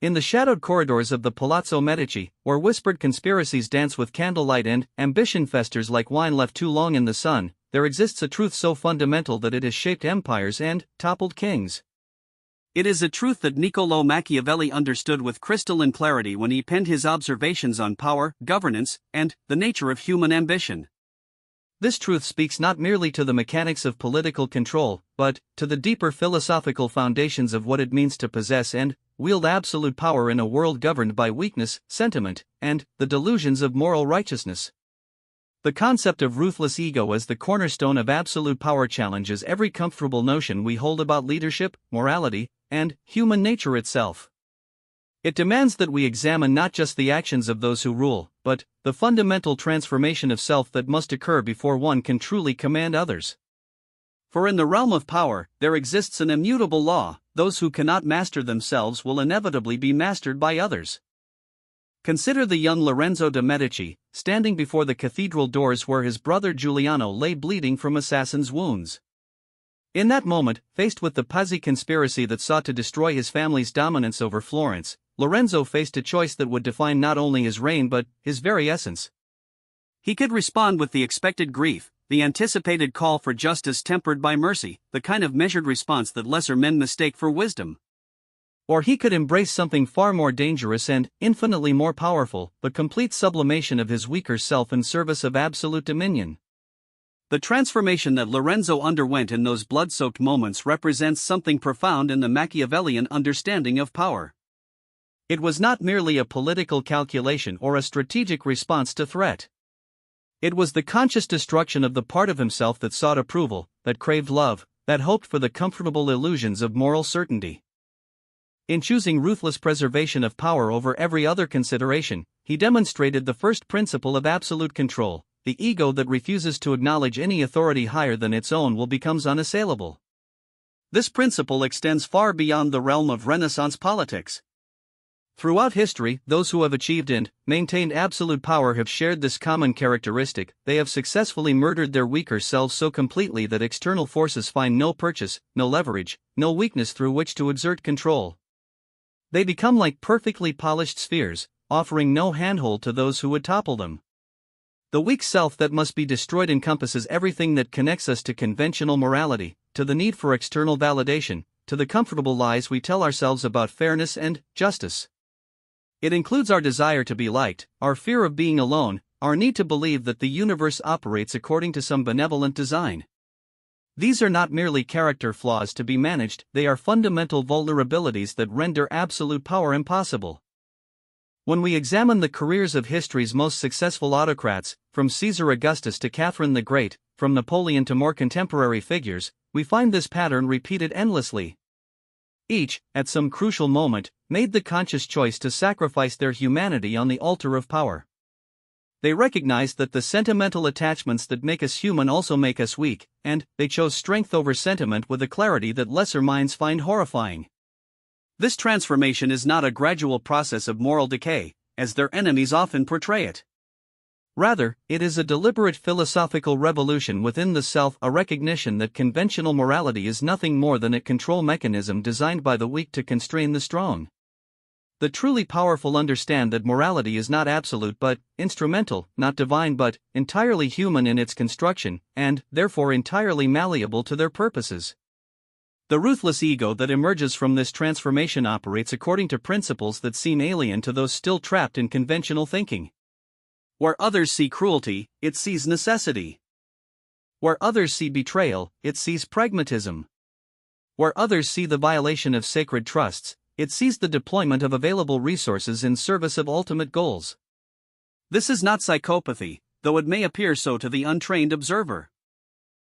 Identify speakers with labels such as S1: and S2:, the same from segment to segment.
S1: In the shadowed corridors of the Palazzo Medici, where whispered conspiracies dance with candlelight and ambition festers like wine left too long in the sun, there exists a truth so fundamental that it has shaped empires and toppled kings. It is a truth that Niccolò Machiavelli understood with crystalline clarity when he penned his observations on power, governance, and the nature of human ambition. This truth speaks not merely to the mechanics of political control, but to the deeper philosophical foundations of what it means to possess and wield absolute power in a world governed by weakness, sentiment, and the delusions of moral righteousness. The concept of ruthless ego as the cornerstone of absolute power challenges every comfortable notion we hold about leadership, morality, and human nature itself. It demands that we examine not just the actions of those who rule, but the fundamental transformation of self that must occur before one can truly command others. For in the realm of power, there exists an immutable law: those who cannot master themselves will inevitably be mastered by others. Consider the young Lorenzo de' Medici, standing before the cathedral doors where his brother Giuliano lay bleeding from assassin's wounds. In that moment, faced with the Pazzi conspiracy that sought to destroy his family's dominance over Florence, Lorenzo faced a choice that would define not only his reign but his very essence. He could respond with the expected grief, the anticipated call for justice tempered by mercy, the kind of measured response that lesser men mistake for wisdom. Or he could embrace something far more dangerous and infinitely more powerful, the complete sublimation of his weaker self in service of absolute dominion. The transformation that Lorenzo underwent in those blood-soaked moments represents something profound in the Machiavellian understanding of power. It was not merely a political calculation or a strategic response to threat. It was the conscious destruction of the part of himself that sought approval, that craved love, that hoped for the comfortable illusions of moral certainty. In choosing ruthless preservation of power over every other consideration, he demonstrated the first principle of absolute control: the ego that refuses to acknowledge any authority higher than its own will become unassailable. This principle extends far beyond the realm of Renaissance politics. Throughout history, those who have achieved and maintained absolute power have shared this common characteristic: they have successfully murdered their weaker selves so completely that external forces find no purchase, no leverage, no weakness through which to exert control. They become like perfectly polished spheres, offering no handhold to those who would topple them. The weak self that must be destroyed encompasses everything that connects us to conventional morality, to the need for external validation, to the comfortable lies we tell ourselves about fairness and justice. It includes our desire to be liked, our fear of being alone, our need to believe that the universe operates according to some benevolent design. These are not merely character flaws to be managed, they are fundamental vulnerabilities that render absolute power impossible. When we examine the careers of history's most successful autocrats, from Caesar Augustus to Catherine the Great, from Napoleon to more contemporary figures, we find this pattern repeated endlessly. Each, at some crucial moment, made the conscious choice to sacrifice their humanity on the altar of power. They recognized that the sentimental attachments that make us human also make us weak, and they chose strength over sentiment with a clarity that lesser minds find horrifying. This transformation is not a gradual process of moral decay, as their enemies often portray it. Rather, it is a deliberate philosophical revolution within the self, a recognition that conventional morality is nothing more than a control mechanism designed by the weak to constrain the strong. The truly powerful understand that morality is not absolute but instrumental, not divine but entirely human in its construction, and therefore entirely malleable to their purposes. The ruthless ego that emerges from this transformation operates according to principles that seem alien to those still trapped in conventional thinking. Where others see cruelty, it sees necessity. Where others see betrayal, it sees pragmatism. Where others see the violation of sacred trusts, it sees the deployment of available resources in service of ultimate goals. This is not psychopathy, though it may appear so to the untrained observer.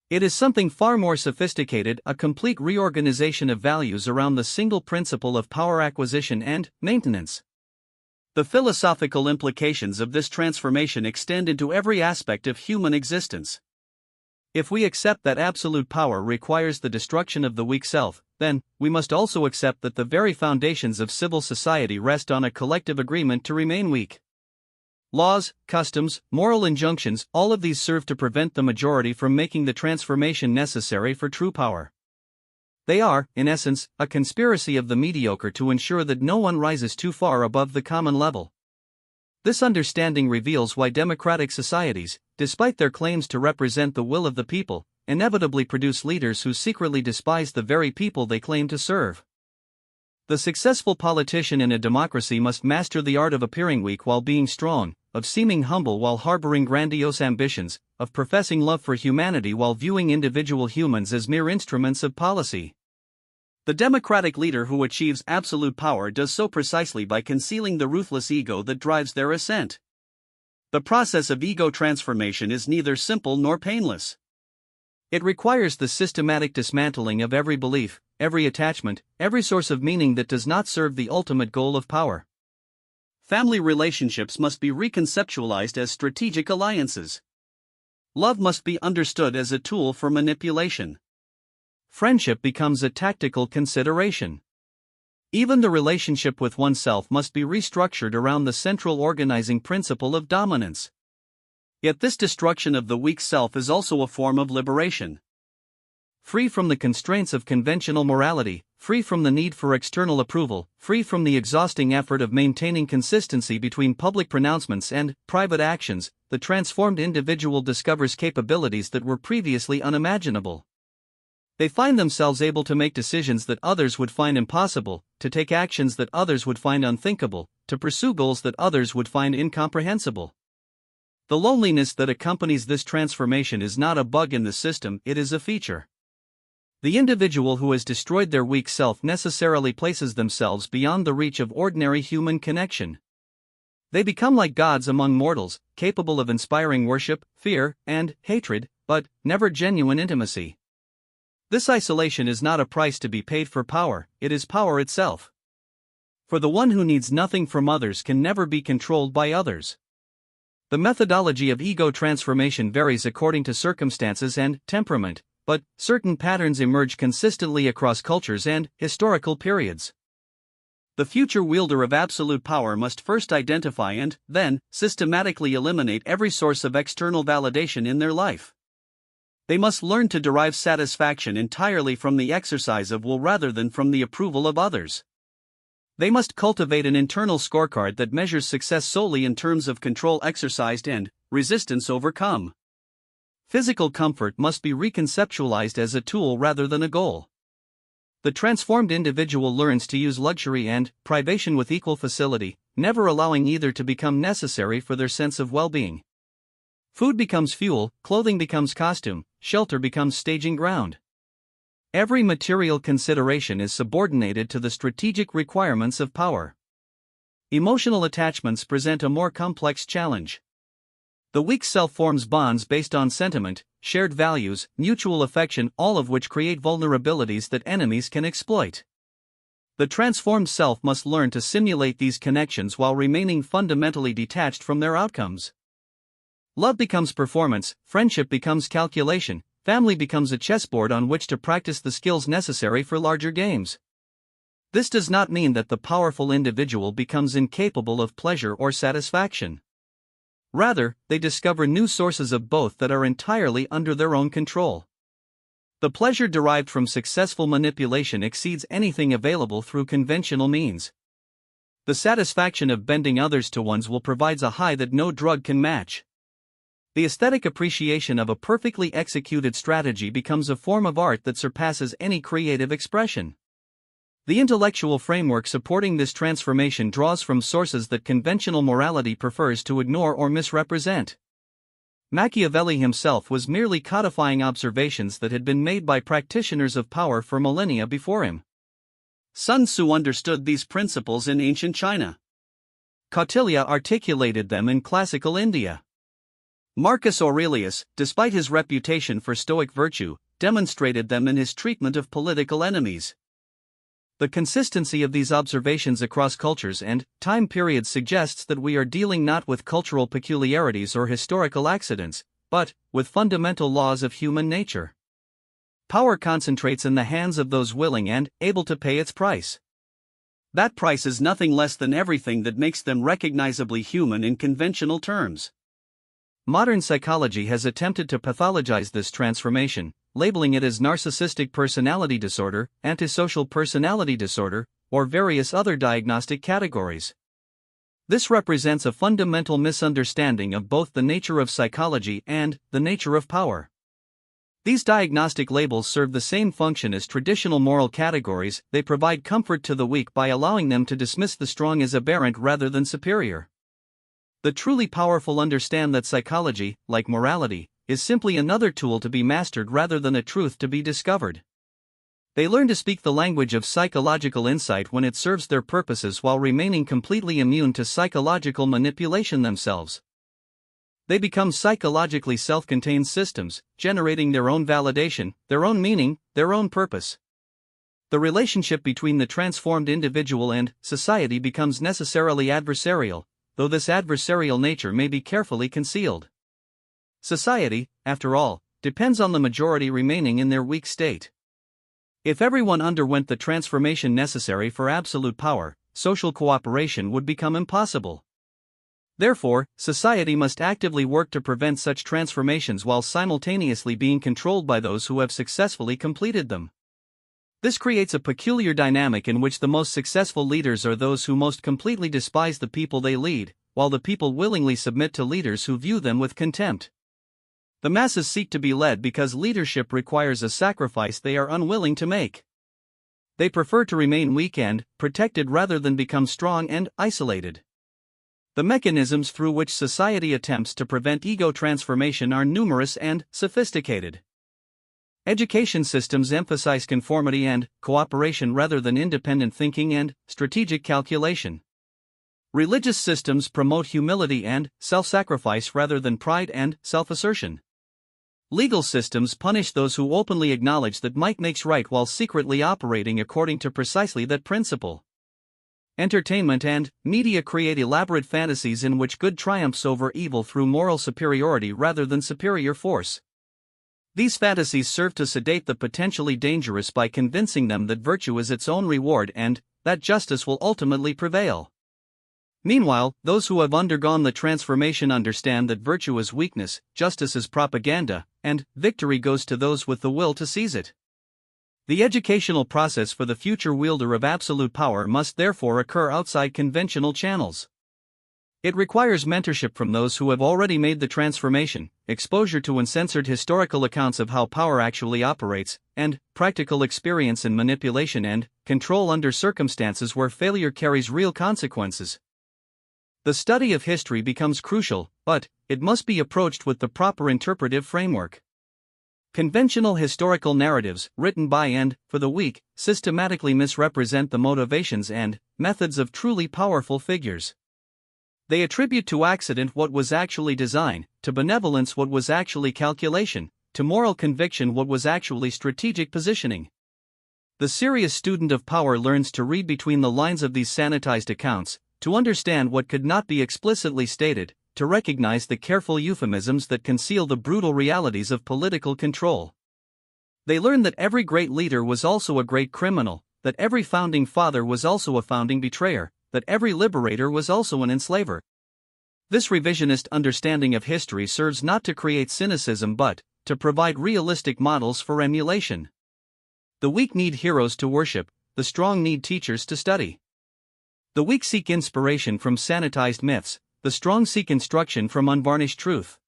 S1: It is something far more sophisticated, a complete reorganization of values around the single principle of power acquisition and maintenance. The philosophical implications of this transformation extend into every aspect of human existence. If we accept that absolute power requires the destruction of the weak self, then we must also accept that the very foundations of civil society rest on a collective agreement to remain weak. Laws, customs, moral injunctions, all of these serve to prevent the majority from making the transformation necessary for true power. They are, in essence, a conspiracy of the mediocre to ensure that no one rises too far above the common level. This understanding reveals why democratic societies, despite their claims to represent the will of the people, inevitably produce leaders who secretly despise the very people they claim to serve. The successful politician in a democracy must master the art of appearing weak while being strong, of seeming humble while harboring grandiose ambitions, of professing love for humanity while viewing individual humans as mere instruments of policy. The democratic leader who achieves absolute power does so precisely by concealing the ruthless ego that drives their ascent. The process of ego transformation is neither simple nor painless. It requires the systematic dismantling of every belief, every attachment, every source of meaning that does not serve the ultimate goal of power. Family relationships must be reconceptualized as strategic alliances. Love must be understood as a tool for manipulation. Friendship becomes a tactical consideration. Even the relationship with oneself must be restructured around the central organizing principle of dominance. Yet this destruction of the weak self is also a form of liberation. Free from the constraints of conventional morality, free from the need for external approval, free from the exhausting effort of maintaining consistency between public pronouncements and private actions, the transformed individual discovers capabilities that were previously unimaginable. They find themselves able to make decisions that others would find impossible, to take actions that others would find unthinkable, to pursue goals that others would find incomprehensible. The loneliness that accompanies this transformation is not a bug in the system, it is a feature. The individual who has destroyed their weak self necessarily places themselves beyond the reach of ordinary human connection. They become like gods among mortals, capable of inspiring worship, fear, and hatred, but never genuine intimacy. This isolation is not a price to be paid for power, it is power itself. For the one who needs nothing from others can never be controlled by others. The methodology of ego transformation varies according to circumstances and temperament, but certain patterns emerge consistently across cultures and historical periods. The future wielder of absolute power must first identify and, then, systematically eliminate every source of external validation in their life. They must learn to derive satisfaction entirely from the exercise of will rather than from the approval of others. They must cultivate an internal scorecard that measures success solely in terms of control exercised and resistance overcome. Physical comfort must be reconceptualized as a tool rather than a goal. The transformed individual learns to use luxury and privation with equal facility, never allowing either to become necessary for their sense of well-being. Food becomes fuel, clothing becomes costume, shelter becomes staging ground. Every material consideration is subordinated to the strategic requirements of power. Emotional attachments present a more complex challenge. The weak self forms bonds based on sentiment, shared values, mutual affection, all of which create vulnerabilities that enemies can exploit. The transformed self must learn to simulate these connections while remaining fundamentally detached from their outcomes. Love becomes performance, friendship becomes calculation, family becomes a chessboard on which to practice the skills necessary for larger games. This does not mean that the powerful individual becomes incapable of pleasure or satisfaction. Rather, they discover new sources of both that are entirely under their own control. The pleasure derived from successful manipulation exceeds anything available through conventional means. The satisfaction of bending others to one's will provides a high that no drug can match. The aesthetic appreciation of a perfectly executed strategy becomes a form of art that surpasses any creative expression. The intellectual framework supporting this transformation draws from sources that conventional morality prefers to ignore or misrepresent. Machiavelli himself was merely codifying observations that had been made by practitioners of power for millennia before him. Sun Tzu understood these principles in ancient China. Kautilya articulated them in classical India. Marcus Aurelius, despite his reputation for stoic virtue, demonstrated them in his treatment of political enemies. The consistency of these observations across cultures and time periods suggests that we are dealing not with cultural peculiarities or historical accidents, but with fundamental laws of human nature. Power concentrates in the hands of those willing and able to pay its price. That price is nothing less than everything that makes them recognizably human in conventional terms. Modern psychology has attempted to pathologize this transformation, labeling it as narcissistic personality disorder, antisocial personality disorder, or various other diagnostic categories. This represents a fundamental misunderstanding of both the nature of psychology and the nature of power. These diagnostic labels serve the same function as traditional moral categories. They provide comfort to the weak by allowing them to dismiss the strong as aberrant rather than superior. The truly powerful understand that psychology, like morality, is simply another tool to be mastered rather than a truth to be discovered. They learn to speak the language of psychological insight when it serves their purposes while remaining completely immune to psychological manipulation themselves. They become psychologically self-contained systems, generating their own validation, their own meaning, their own purpose. The relationship between the transformed individual and society becomes necessarily adversarial, though this adversarial nature may be carefully concealed. Society, after all, depends on the majority remaining in their weak state. If everyone underwent the transformation necessary for absolute power, social cooperation would become impossible. Therefore, society must actively work to prevent such transformations while simultaneously being controlled by those who have successfully completed them. This creates a peculiar dynamic in which the most successful leaders are those who most completely despise the people they lead, while the people willingly submit to leaders who view them with contempt. The masses seek to be led because leadership requires a sacrifice they are unwilling to make. They prefer to remain weak and protected rather than become strong and isolated. The mechanisms through which society attempts to prevent ego transformation are numerous and sophisticated. Education systems emphasize conformity and cooperation rather than independent thinking and strategic calculation. Religious systems promote humility and self-sacrifice rather than pride and self-assertion. Legal systems punish those who openly acknowledge that might makes right while secretly operating according to precisely that principle. Entertainment and media create elaborate fantasies in which good triumphs over evil through moral superiority rather than superior force. These fantasies serve to sedate the potentially dangerous by convincing them that virtue is its own reward and that justice will ultimately prevail. Meanwhile, those who have undergone the transformation understand that virtue is weakness, justice is propaganda, and victory goes to those with the will to seize it. The educational process for the future wielder of absolute power must therefore occur outside conventional channels. It requires mentorship from those who have already made the transformation, exposure to uncensored historical accounts of how power actually operates, and practical experience in manipulation and control under circumstances where failure carries real consequences. The study of history becomes crucial, but it must be approached with the proper interpretive framework. Conventional historical narratives, written by and for the weak, systematically misrepresent the motivations and methods of truly powerful figures. They attribute to accident what was actually design, to benevolence what was actually calculation, to moral conviction what was actually strategic positioning. The serious student of power learns to read between the lines of these sanitized accounts, to understand what could not be explicitly stated, to recognize the careful euphemisms that conceal the brutal realities of political control. They learn that every great leader was also a great criminal, that every founding father was also a founding betrayer, that every liberator was also an enslaver. This revisionist understanding of history serves not to create cynicism but to provide realistic models for emulation. The weak need heroes to worship, the strong need teachers to study. The weak seek inspiration from sanitized myths, the strong seek instruction from unvarnished truth.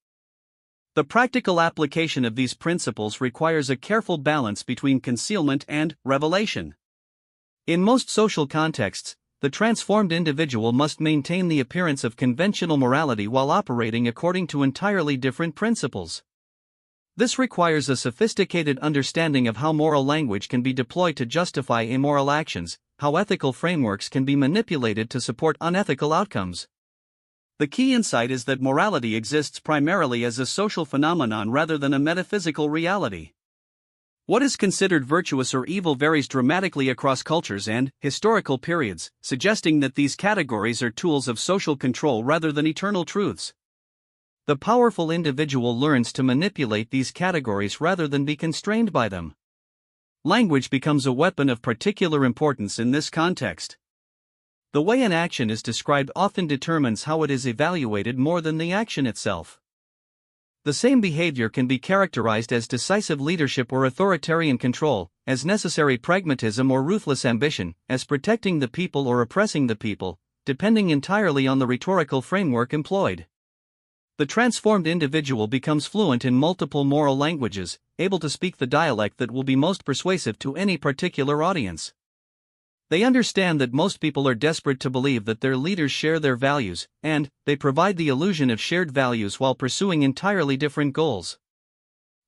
S1: The practical application of these principles requires a careful balance between concealment and revelation. In most social contexts, the transformed individual must maintain the appearance of conventional morality while operating according to entirely different principles. This requires a sophisticated understanding of how moral language can be deployed to justify immoral actions, how ethical frameworks can be manipulated to support unethical outcomes. The key insight is that morality exists primarily as a social phenomenon rather than a metaphysical reality. What is considered virtuous or evil varies dramatically across cultures and historical periods, suggesting that these categories are tools of social control rather than eternal truths. The powerful individual learns to manipulate these categories rather than be constrained by them. Language becomes a weapon of particular importance in this context. The way an action is described often determines how it is evaluated more than the action itself. The same behavior can be characterized as decisive leadership or authoritarian control, as necessary pragmatism or ruthless ambition, as protecting the people or oppressing the people, depending entirely on the rhetorical framework employed. The transformed individual becomes fluent in multiple moral languages, able to speak the dialect that will be most persuasive to any particular audience. They understand that most people are desperate to believe that their leaders share their values, and they provide the illusion of shared values while pursuing entirely different goals.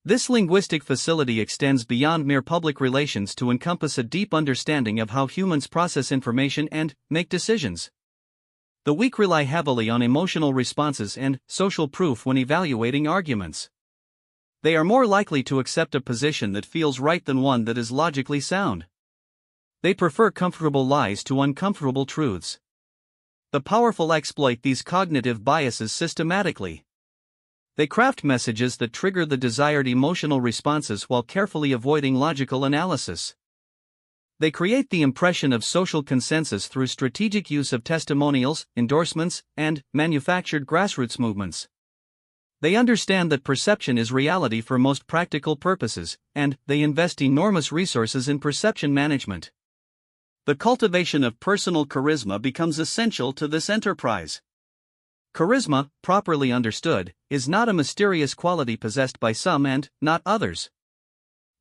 S1: This linguistic facility extends beyond mere public relations to encompass a deep understanding of how humans process information and make decisions. The weak rely heavily on emotional responses and social proof when evaluating arguments. They are more likely to accept a position that feels right than one that is logically sound. They prefer comfortable lies to uncomfortable truths. The powerful exploit these cognitive biases systematically. They craft messages that trigger the desired emotional responses while carefully avoiding logical analysis. They create the impression of social consensus through strategic use of testimonials, endorsements, and manufactured grassroots movements. They understand that perception is reality for most practical purposes, and they invest enormous resources in perception management. The cultivation of personal charisma becomes essential to this enterprise. Charisma, properly understood, is not a mysterious quality possessed by some and not others.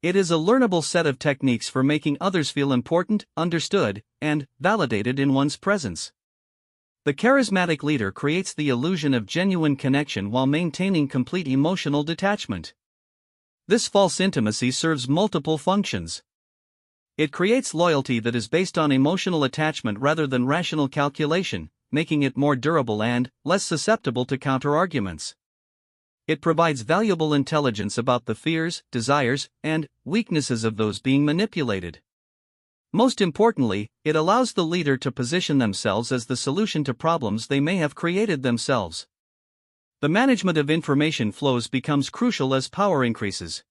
S1: It is a learnable set of techniques for making others feel important, understood, and validated in one's presence. The charismatic leader creates the illusion of genuine connection while maintaining complete emotional detachment. This false intimacy serves multiple functions. It creates loyalty that is based on emotional attachment rather than rational calculation, making it more durable and less susceptible to counter-arguments. It provides valuable intelligence about the fears, desires, and weaknesses of those being manipulated. Most importantly, it allows the leader to position themselves as the solution to problems they may have created themselves. The management of information flows becomes crucial as power increases.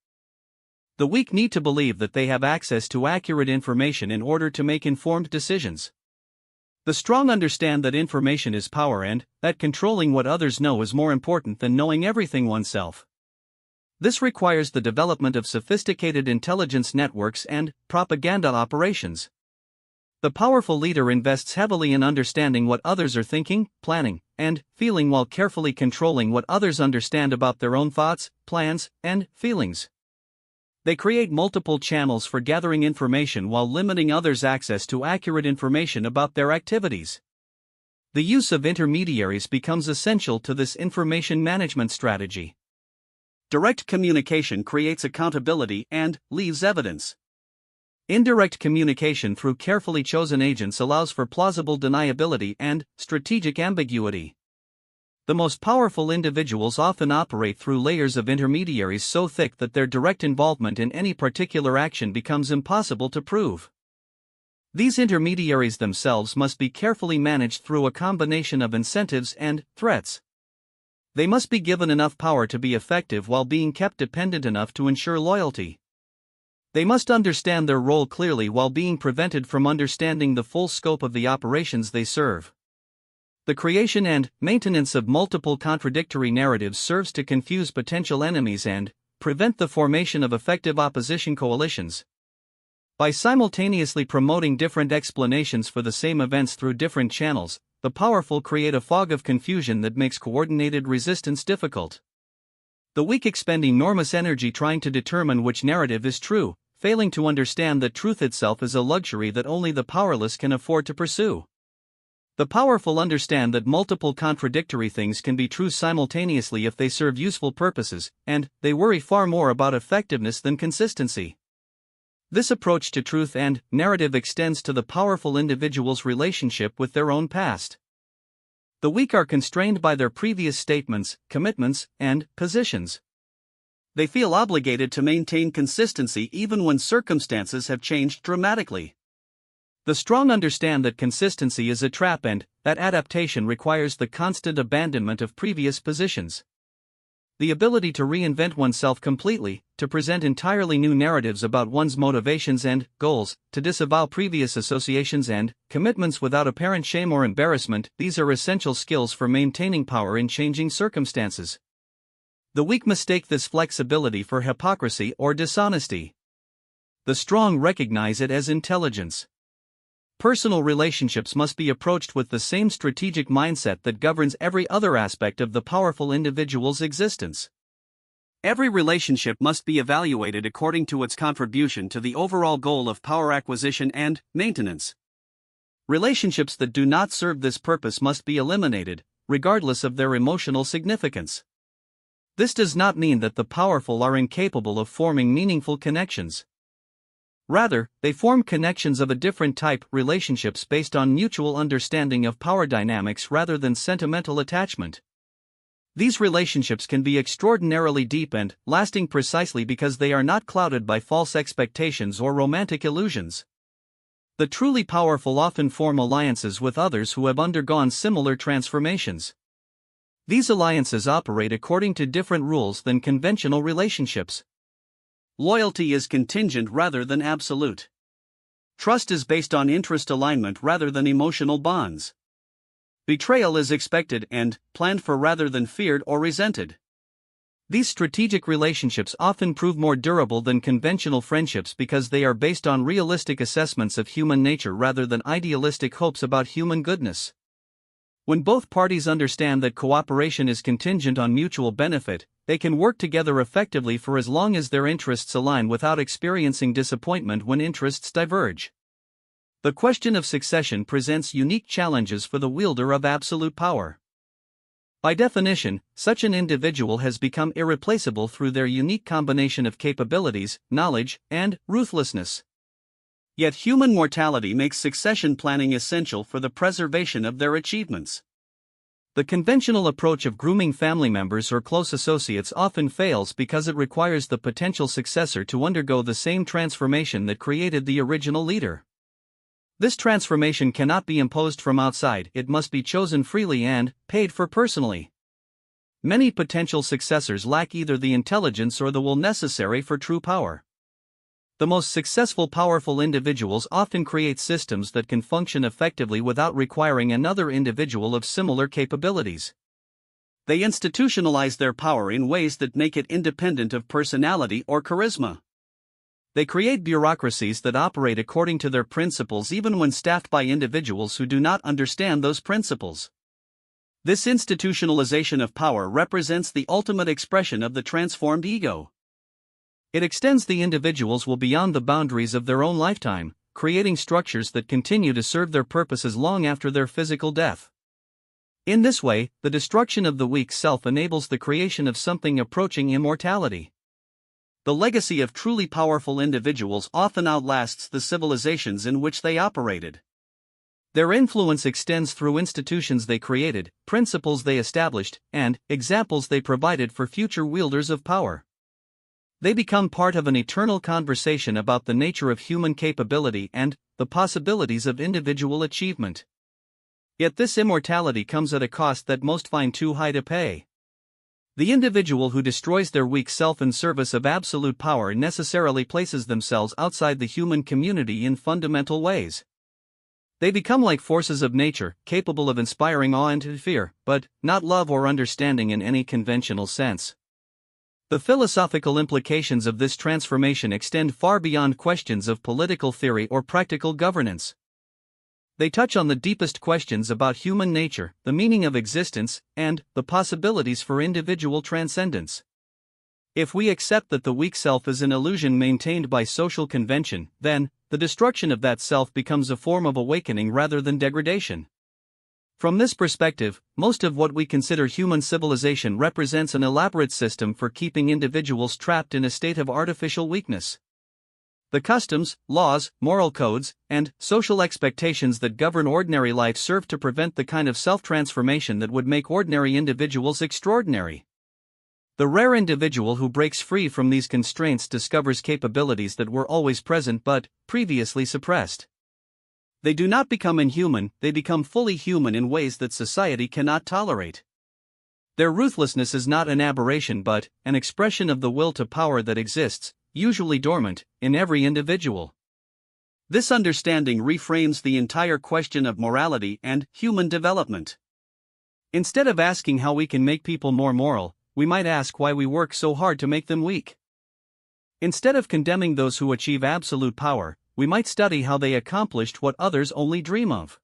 S1: The weak need to believe that they have access to accurate information in order to make informed decisions. The strong understand that information is power and that controlling what others know is more important than knowing everything oneself. This requires the development of sophisticated intelligence networks and propaganda operations. The powerful leader invests heavily in understanding what others are thinking, planning, and feeling while carefully controlling what others understand about their own thoughts, plans, and feelings. They create multiple channels for gathering information while limiting others' access to accurate information about their activities. The use of intermediaries becomes essential to this information management strategy. Direct communication creates accountability and leaves evidence. Indirect communication through carefully chosen agents allows for plausible deniability and strategic ambiguity. The most powerful individuals often operate through layers of intermediaries so thick that their direct involvement in any particular action becomes impossible to prove. These intermediaries themselves must be carefully managed through a combination of incentives and threats. They must be given enough power to be effective while being kept dependent enough to ensure loyalty. They must understand their role clearly while being prevented from understanding the full scope of the operations they serve. The creation and maintenance of multiple contradictory narratives serves to confuse potential enemies and prevent the formation of effective opposition coalitions. By simultaneously promoting different explanations for the same events through different channels, the powerful create a fog of confusion that makes coordinated resistance difficult. The weak expend enormous energy trying to determine which narrative is true, failing to understand that truth itself is a luxury that only the powerless can afford to pursue. The powerful understand that multiple contradictory things can be true simultaneously if they serve useful purposes, and they worry far more about effectiveness than consistency. This approach to truth and narrative extends to the powerful individual's relationship with their own past. The weak are constrained by their previous statements, commitments, and positions. They feel obligated to maintain consistency even when circumstances have changed dramatically. The strong understand that consistency is a trap and that adaptation requires the constant abandonment of previous positions. The ability to reinvent oneself completely, to present entirely new narratives about one's motivations and goals, to disavow previous associations and commitments without apparent shame or embarrassment, these are essential skills for maintaining power in changing circumstances. The weak mistake this flexibility for hypocrisy or dishonesty. The strong recognize it as intelligence. Personal relationships must be approached with the same strategic mindset that governs every other aspect of the powerful individual's existence. Every relationship must be evaluated according to its contribution to the overall goal of power acquisition and maintenance. Relationships that do not serve this purpose must be eliminated, regardless of their emotional significance. This does not mean that the powerful are incapable of forming meaningful connections. Rather, they form connections of a different type, relationships based on mutual understanding of power dynamics rather than sentimental attachment. These relationships can be extraordinarily deep and lasting precisely because they are not clouded by false expectations or romantic illusions. The truly powerful often form alliances with others who have undergone similar transformations. These alliances operate according to different rules than conventional relationships. Loyalty is contingent rather than absolute. Trust is based on interest alignment rather than emotional bonds. Betrayal is expected and planned for rather than feared or resented. These strategic relationships often prove more durable than conventional friendships because they are based on realistic assessments of human nature rather than idealistic hopes about human goodness. When both parties understand that cooperation is contingent on mutual benefit, they can work together effectively for as long as their interests align without experiencing disappointment when interests diverge. The question of succession presents unique challenges for the wielder of absolute power. By definition, such an individual has become irreplaceable through their unique combination of capabilities, knowledge, and ruthlessness. Yet human mortality makes succession planning essential for the preservation of their achievements. The conventional approach of grooming family members or close associates often fails because it requires the potential successor to undergo the same transformation that created the original leader. This transformation cannot be imposed from outside, it must be chosen freely and paid for personally. Many potential successors lack either the intelligence or the will necessary for true power. The most successful powerful individuals often create systems that can function effectively without requiring another individual of similar capabilities. They institutionalize their power in ways that make it independent of personality or charisma. They create bureaucracies that operate according to their principles even when staffed by individuals who do not understand those principles. This institutionalization of power represents the ultimate expression of the transformed ego. It extends the individual's will beyond the boundaries of their own lifetime, creating structures that continue to serve their purposes long after their physical death. In this way, the destruction of the weak self enables the creation of something approaching immortality. The legacy of truly powerful individuals often outlasts the civilizations in which they operated. Their influence extends through institutions they created, principles they established, and examples they provided for future wielders of power. They become part of an eternal conversation about the nature of human capability and the possibilities of individual achievement. Yet this immortality comes at a cost that most find too high to pay. The individual who destroys their weak self in service of absolute power necessarily places themselves outside the human community in fundamental ways. They become like forces of nature, capable of inspiring awe and fear, but not love or understanding in any conventional sense. The philosophical implications of this transformation extend far beyond questions of political theory or practical governance. They touch on the deepest questions about human nature, the meaning of existence, and the possibilities for individual transcendence. If we accept that the weak self is an illusion maintained by social convention, then the destruction of that self becomes a form of awakening rather than degradation. From this perspective, most of what we consider human civilization represents an elaborate system for keeping individuals trapped in a state of artificial weakness. The customs, laws, moral codes, and social expectations that govern ordinary life serve to prevent the kind of self-transformation that would make ordinary individuals extraordinary. The rare individual who breaks free from these constraints discovers capabilities that were always present but previously suppressed. They do not become inhuman, they become fully human in ways that society cannot tolerate. Their ruthlessness is not an aberration but an expression of the will to power that exists, usually dormant, in every individual. This understanding reframes the entire question of morality and human development. Instead of asking how we can make people more moral, we might ask why we work so hard to make them weak. Instead of condemning those who achieve absolute power, we might study how they accomplished what others only dream of.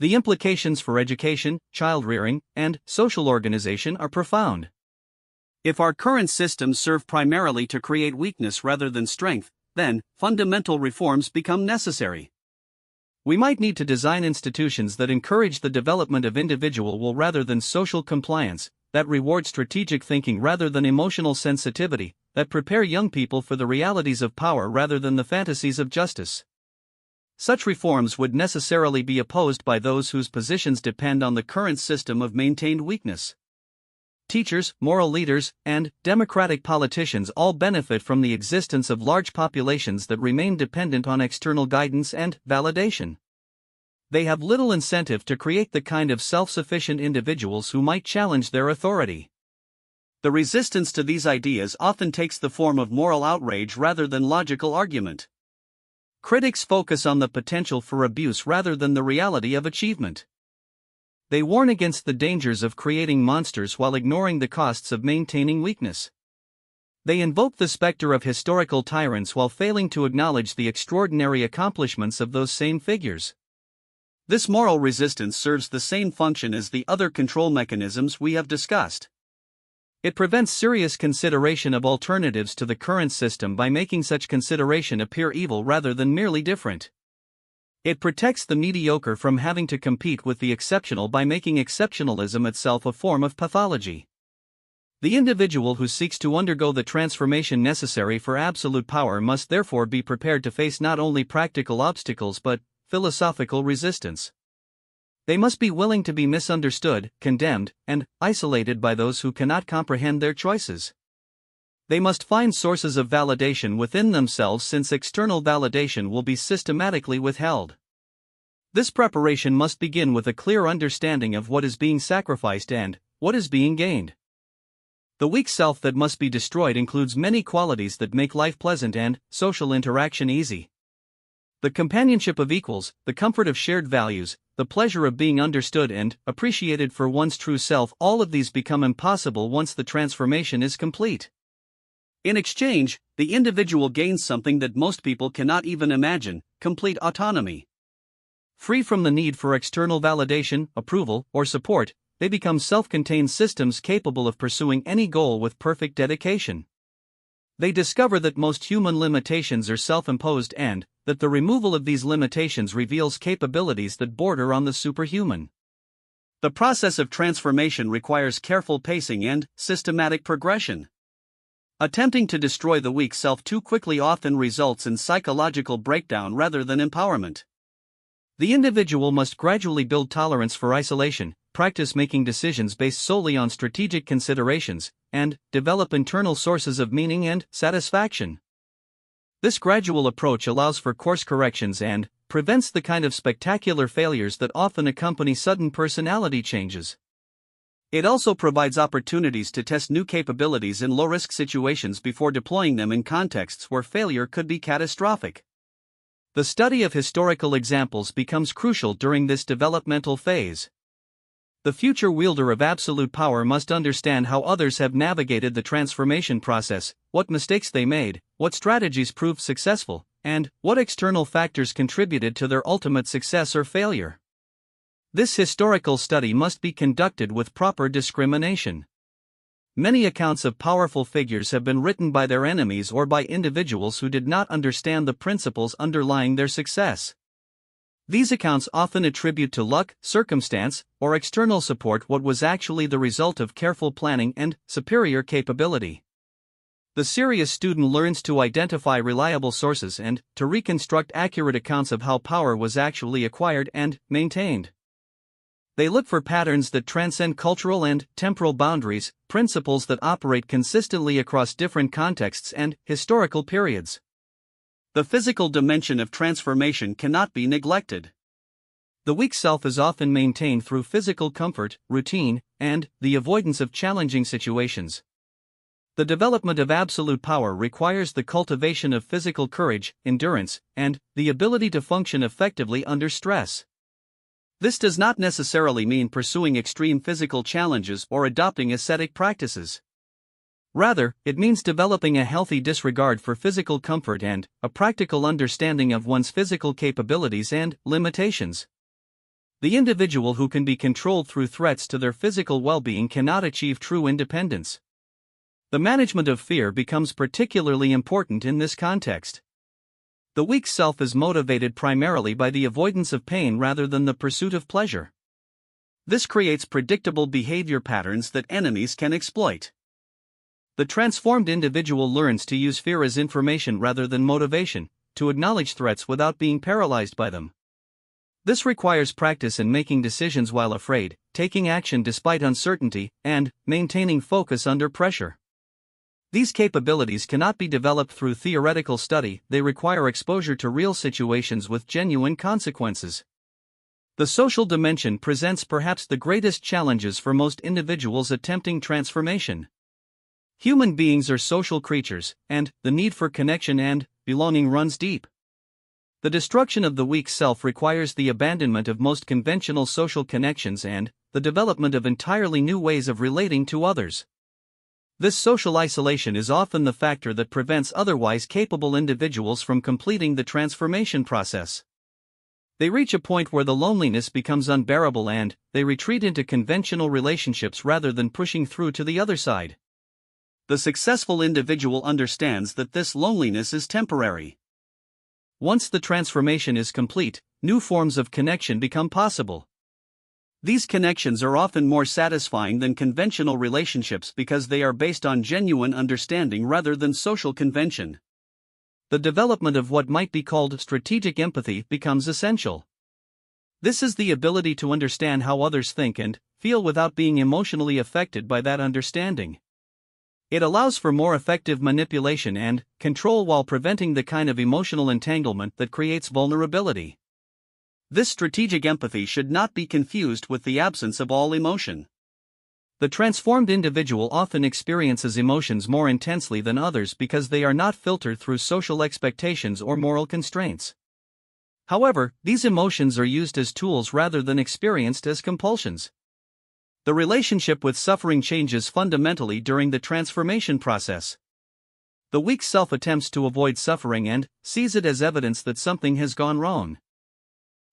S1: The implications for education, child-rearing, and social organization are profound. If our current systems serve primarily to create weakness rather than strength, then fundamental reforms become necessary. We might need to design institutions that encourage the development of individual will rather than social compliance, that reward strategic thinking rather than emotional sensitivity, that prepare young people for the realities of power rather than the fantasies of justice. Such reforms would necessarily be opposed by those whose positions depend on the current system of maintained weakness. Teachers, moral leaders, and democratic politicians all benefit from the existence of large populations that remain dependent on external guidance and validation. They have little incentive to create the kind of self-sufficient individuals who might challenge their authority. The resistance to these ideas often takes the form of moral outrage rather than logical argument. Critics focus on the potential for abuse rather than the reality of achievement. They warn against the dangers of creating monsters while ignoring the costs of maintaining weakness. They invoke the specter of historical tyrants while failing to acknowledge the extraordinary accomplishments of those same figures. This moral resistance serves the same function as the other control mechanisms we have discussed. It prevents serious consideration of alternatives to the current system by making such consideration appear evil rather than merely different. It protects the mediocre from having to compete with the exceptional by making exceptionalism itself a form of pathology. The individual who seeks to undergo the transformation necessary for absolute power must therefore be prepared to face not only practical obstacles but philosophical resistance. They must be willing to be misunderstood, condemned, and isolated by those who cannot comprehend their choices. They must find sources of validation within themselves since external validation will be systematically withheld. This preparation must begin with a clear understanding of what is being sacrificed and what is being gained. The weak self that must be destroyed includes many qualities that make life pleasant and social interaction easy. The companionship of equals, the comfort of shared values, the pleasure of being understood and appreciated for one's true self, all of these become impossible once the transformation is complete. In exchange, the individual gains something that most people cannot even imagine: complete autonomy. Free from the need for external validation, approval, or support, they become self-contained systems capable of pursuing any goal with perfect dedication. They discover that most human limitations are self-imposed and that the removal of these limitations reveals capabilities that border on the superhuman. The process of transformation requires careful pacing and systematic progression. Attempting to destroy the weak self too quickly often results in psychological breakdown rather than empowerment. The individual must gradually build tolerance for isolation, practice making decisions based solely on strategic considerations, and develop internal sources of meaning and satisfaction. This gradual approach allows for course corrections and prevents the kind of spectacular failures that often accompany sudden personality changes. It also provides opportunities to test new capabilities in low-risk situations before deploying them in contexts where failure could be catastrophic. The study of historical examples becomes crucial during this developmental phase. The future wielder of absolute power must understand how others have navigated the transformation process, what mistakes they made, what strategies proved successful, and what external factors contributed to their ultimate success or failure. This historical study must be conducted with proper discrimination. Many accounts of powerful figures have been written by their enemies or by individuals who did not understand the principles underlying their success. These accounts often attribute to luck, circumstance, or external support what was actually the result of careful planning and superior capability. The serious student learns to identify reliable sources and to reconstruct accurate accounts of how power was actually acquired and maintained. They look for patterns that transcend cultural and temporal boundaries, principles that operate consistently across different contexts and historical periods. The physical dimension of transformation cannot be neglected. The weak self is often maintained through physical comfort, routine, and the avoidance of challenging situations. The development of absolute power requires the cultivation of physical courage, endurance, and the ability to function effectively under stress. This does not necessarily mean pursuing extreme physical challenges or adopting ascetic practices. Rather, it means developing a healthy disregard for physical comfort and a practical understanding of one's physical capabilities and limitations. The individual who can be controlled through threats to their physical well-being cannot achieve true independence. The management of fear becomes particularly important in this context. The weak self is motivated primarily by the avoidance of pain rather than the pursuit of pleasure. This creates predictable behavior patterns that enemies can exploit. The transformed individual learns to use fear as information rather than motivation, to acknowledge threats without being paralyzed by them. This requires practice in making decisions while afraid, taking action despite uncertainty, and maintaining focus under pressure. These capabilities cannot be developed through theoretical study, they require exposure to real situations with genuine consequences. The social dimension presents perhaps the greatest challenges for most individuals attempting transformation. Human beings are social creatures, and the need for connection and belonging runs deep. The destruction of the weak self requires the abandonment of most conventional social connections and the development of entirely new ways of relating to others. This social isolation is often the factor that prevents otherwise capable individuals from completing the transformation process. They reach a point where the loneliness becomes unbearable and they retreat into conventional relationships rather than pushing through to the other side. The successful individual understands that this loneliness is temporary. Once the transformation is complete, new forms of connection become possible. These connections are often more satisfying than conventional relationships because they are based on genuine understanding rather than social convention. The development of what might be called strategic empathy becomes essential. This is the ability to understand how others think and feel without being emotionally affected by that understanding. It allows for more effective manipulation and control while preventing the kind of emotional entanglement that creates vulnerability. This strategic empathy should not be confused with the absence of all emotion. The transformed individual often experiences emotions more intensely than others because they are not filtered through social expectations or moral constraints. However, these emotions are used as tools rather than experienced as compulsions. The relationship with suffering changes fundamentally during the transformation process. The weak self attempts to avoid suffering and sees it as evidence that something has gone wrong.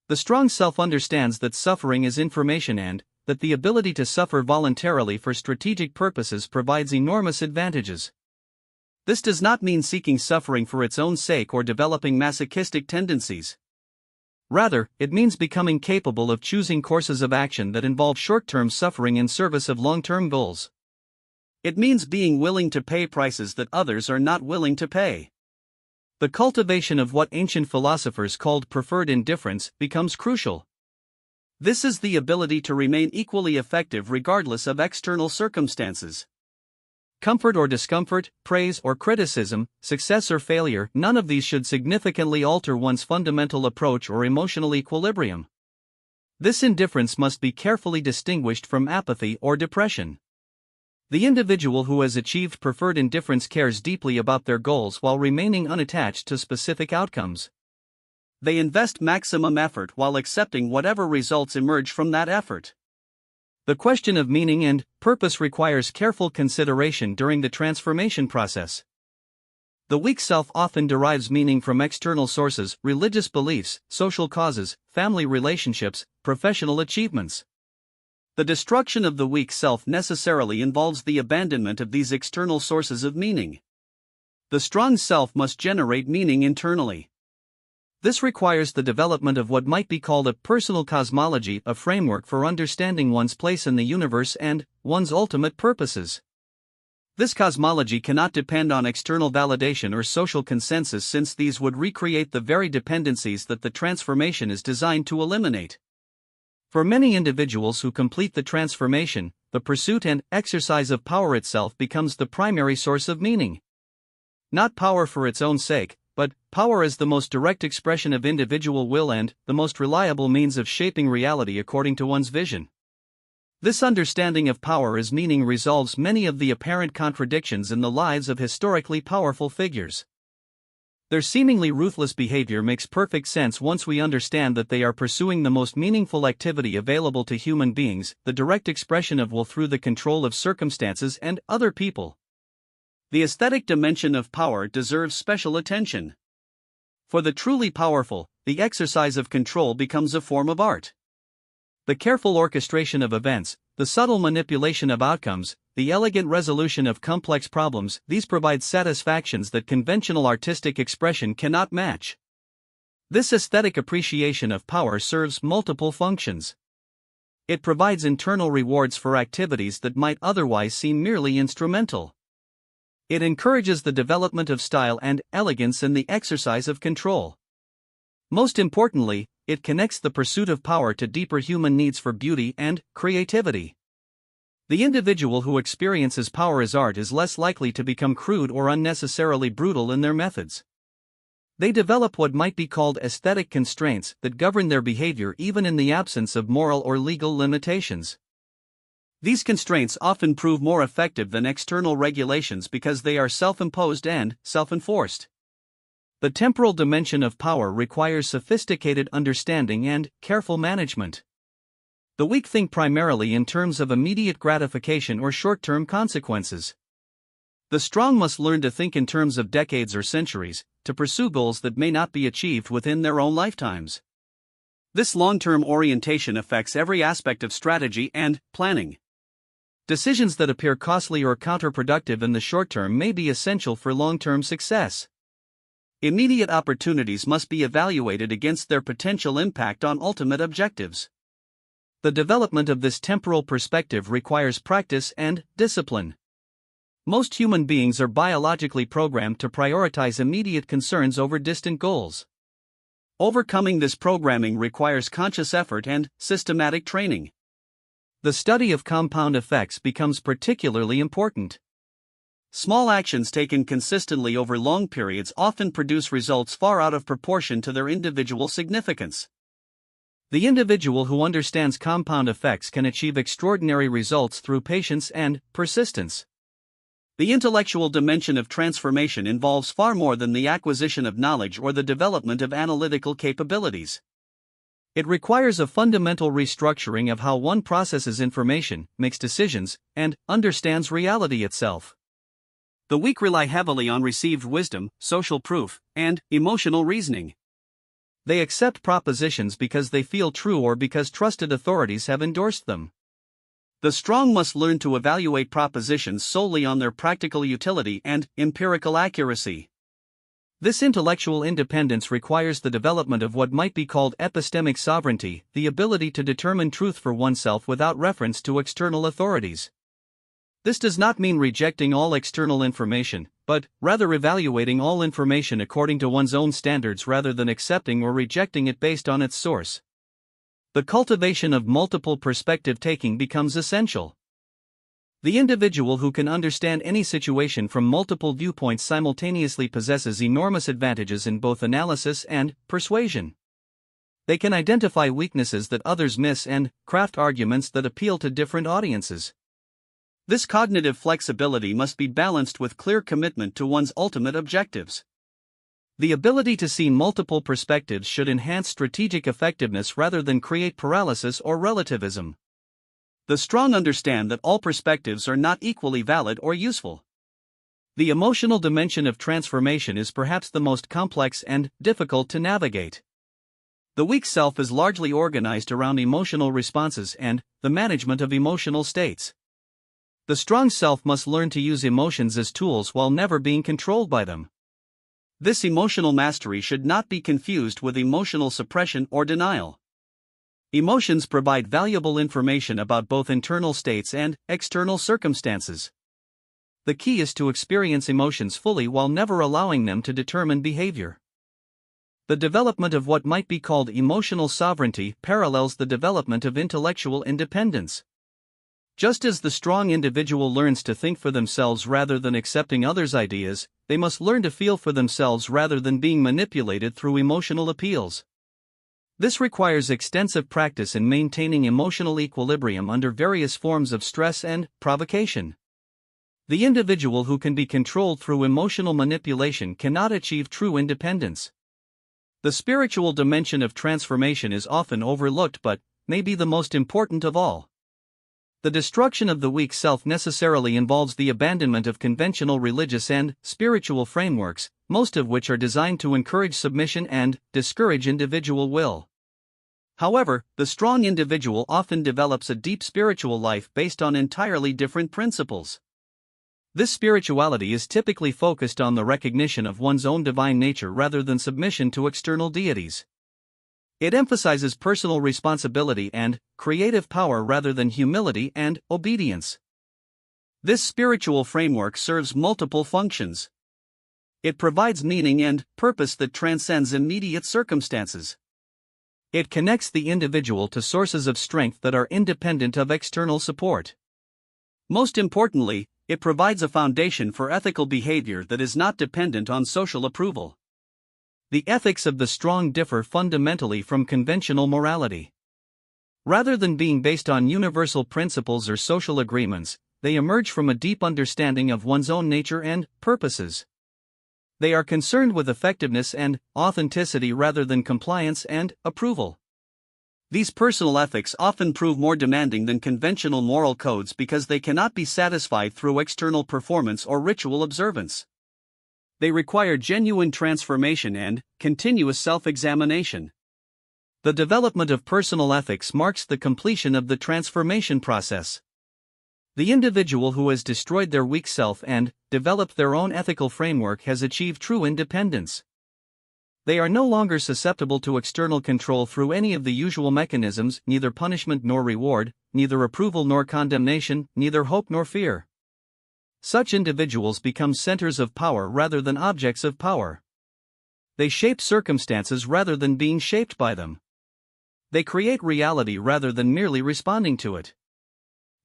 S1: The strong self understands that suffering is information and that the ability to suffer voluntarily for strategic purposes provides enormous advantages. This does not mean seeking suffering for its own sake or developing masochistic tendencies. Rather, it means becoming capable of choosing courses of action that involve short-term suffering in service of long-term goals. It means being willing to pay prices that others are not willing to pay. The cultivation of what ancient philosophers called preferred indifference becomes crucial. This is the ability to remain equally effective regardless of external circumstances. Comfort or discomfort, praise or criticism, success or failure, none of these should significantly alter one's fundamental approach or emotional equilibrium. This indifference must be carefully distinguished from apathy or depression. The individual who has achieved preferred indifference cares deeply about their goals while remaining unattached to specific outcomes. They invest maximum effort while accepting whatever results emerge from that effort. The question of meaning and purpose requires careful consideration during the transformation process. The weak self often derives meaning from external sources, religious beliefs, social causes, family relationships, professional achievements. The destruction of the weak self necessarily involves the abandonment of these external sources of meaning. The strong self must generate meaning internally. This requires the development of what might be called a personal cosmology, a framework for understanding one's place in the universe and one's ultimate purposes. This cosmology cannot depend on external validation or social consensus, since these would recreate the very dependencies that the transformation is designed to eliminate. For many individuals who complete the transformation, the pursuit and exercise of power itself becomes the primary source of meaning. Not power for its own sake, but power as the most direct expression of individual will and the most reliable means of shaping reality according to one's vision. This understanding of power as meaning resolves many of the apparent contradictions in the lives of historically powerful figures. Their seemingly ruthless behavior makes perfect sense once we understand that they are pursuing the most meaningful activity available to human beings, the direct expression of will through the control of circumstances and other people. The aesthetic dimension of power deserves special attention. For the truly powerful, the exercise of control becomes a form of art. The careful orchestration of events, the subtle manipulation of outcomes, the elegant resolution of complex problems, these provide satisfactions that conventional artistic expression cannot match. This aesthetic appreciation of power serves multiple functions. It provides internal rewards for activities that might otherwise seem merely instrumental. It encourages the development of style and elegance in the exercise of control. Most importantly, it connects the pursuit of power to deeper human needs for beauty and creativity. The individual who experiences power as art is less likely to become crude or unnecessarily brutal in their methods. They develop what might be called aesthetic constraints that govern their behavior even in the absence of moral or legal limitations. These constraints often prove more effective than external regulations because they are self-imposed and self-enforced. The temporal dimension of power requires sophisticated understanding and careful management. The weak think primarily in terms of immediate gratification or short-term consequences. The strong must learn to think in terms of decades or centuries, to pursue goals that may not be achieved within their own lifetimes. This long-term orientation affects every aspect of strategy and planning. Decisions that appear costly or counterproductive in the short term may be essential for long-term success. Immediate opportunities must be evaluated against their potential impact on ultimate objectives. The development of this temporal perspective requires practice and discipline. Most human beings are biologically programmed to prioritize immediate concerns over distant goals. Overcoming this programming requires conscious effort and systematic training. The study of compound effects becomes particularly important. Small actions taken consistently over long periods often produce results far out of proportion to their individual significance. The individual who understands compound effects can achieve extraordinary results through patience and persistence. The intellectual dimension of transformation involves far more than the acquisition of knowledge or the development of analytical capabilities. It requires a fundamental restructuring of how one processes information, makes decisions, and understands reality itself. The weak rely heavily on received wisdom, social proof, and emotional reasoning. They accept propositions because they feel true or because trusted authorities have endorsed them. The strong must learn to evaluate propositions solely on their practical utility and empirical accuracy. This intellectual independence requires the development of what might be called epistemic sovereignty, the ability to determine truth for oneself without reference to external authorities. This does not mean rejecting all external information, but rather evaluating all information according to one's own standards rather than accepting or rejecting it based on its source. The cultivation of multiple perspective taking becomes essential. The individual who can understand any situation from multiple viewpoints simultaneously possesses enormous advantages in both analysis and persuasion. They can identify weaknesses that others miss and craft arguments that appeal to different audiences. This cognitive flexibility must be balanced with clear commitment to one's ultimate objectives. The ability to see multiple perspectives should enhance strategic effectiveness rather than create paralysis or relativism. The strong understand that all perspectives are not equally valid or useful. The emotional dimension of transformation is perhaps the most complex and difficult to navigate. The weak self is largely organized around emotional responses and the management of emotional states. The strong self must learn to use emotions as tools while never being controlled by them. This emotional mastery should not be confused with emotional suppression or denial. Emotions provide valuable information about both internal states and external circumstances. The key is to experience emotions fully while never allowing them to determine behavior. The development of what might be called emotional sovereignty parallels the development of intellectual independence. Just as the strong individual learns to think for themselves rather than accepting others' ideas, they must learn to feel for themselves rather than being manipulated through emotional appeals. This requires extensive practice in maintaining emotional equilibrium under various forms of stress and provocation. The individual who can be controlled through emotional manipulation cannot achieve true independence. The spiritual dimension of transformation is often overlooked but may be the most important of all. The destruction of the weak self necessarily involves the abandonment of conventional religious and spiritual frameworks, most of which are designed to encourage submission and discourage individual will. However, the strong individual often develops a deep spiritual life based on entirely different principles. This spirituality is typically focused on the recognition of one's own divine nature rather than submission to external deities. It emphasizes personal responsibility and creative power rather than humility and obedience. This spiritual framework serves multiple functions. It provides meaning and purpose that transcends immediate circumstances. It connects the individual to sources of strength that are independent of external support. Most importantly, it provides a foundation for ethical behavior that is not dependent on social approval. The ethics of the strong differ fundamentally from conventional morality. Rather than being based on universal principles or social agreements, they emerge from a deep understanding of one's own nature and purposes. They are concerned with effectiveness and authenticity rather than compliance and approval. These personal ethics often prove more demanding than conventional moral codes because they cannot be satisfied through external performance or ritual observance. They require genuine transformation and continuous self-examination. The development of personal ethics marks the completion of the transformation process. The individual who has destroyed their weak self and developed their own ethical framework has achieved true independence. They are no longer susceptible to external control through any of the usual mechanisms, neither punishment nor reward, neither approval nor condemnation, neither hope nor fear. Such individuals become centers of power rather than objects of power. They shape circumstances rather than being shaped by them. They create reality rather than merely responding to it.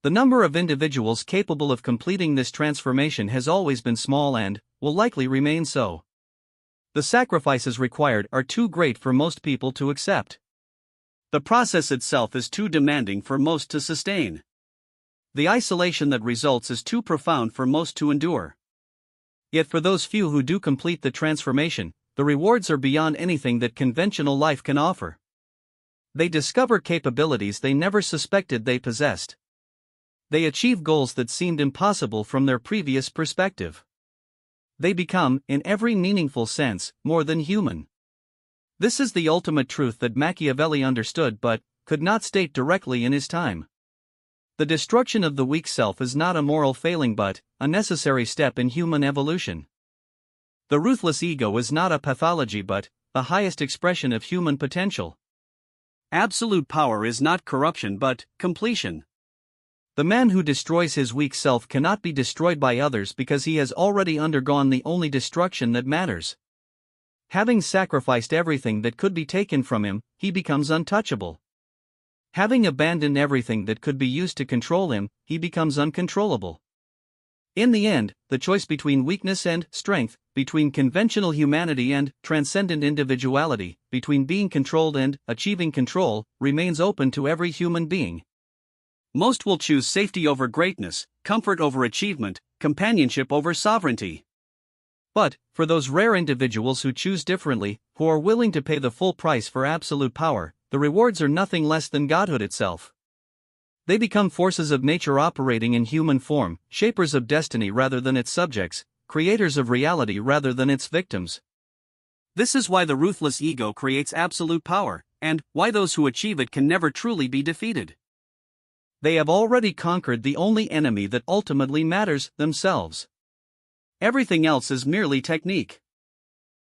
S1: The number of individuals capable of completing this transformation has always been small and will likely remain so. The sacrifices required are too great for most people to accept. The process itself is too demanding for most to sustain. The isolation that results is too profound for most to endure. Yet for those few who do complete the transformation, the rewards are beyond anything that conventional life can offer. They discover capabilities they never suspected they possessed. They achieve goals that seemed impossible from their previous perspective. They become, in every meaningful sense, more than human. This is the ultimate truth that Machiavelli understood but could not state directly in his time. The destruction of the weak self is not a moral failing but a necessary step in human evolution. The ruthless ego is not a pathology but the highest expression of human potential. Absolute power is not corruption but completion. The man who destroys his weak self cannot be destroyed by others because he has already undergone the only destruction that matters. Having sacrificed everything that could be taken from him, he becomes untouchable. Having abandoned everything that could be used to control him, he becomes uncontrollable. In the end, the choice between weakness and strength, between conventional humanity and transcendent individuality, between being controlled and achieving control, remains open to every human being. Most will choose safety over greatness, comfort over achievement, companionship over sovereignty. But, for those rare individuals who choose differently, who are willing to pay the full price for absolute power, the rewards are nothing less than godhood itself. They become forces of nature operating in human form, shapers of destiny rather than its subjects, creators of reality rather than its victims. This is why the ruthless ego creates absolute power, and why those who achieve it can never truly be defeated. They have already conquered the only enemy that ultimately matters, themselves. Everything else is merely technique.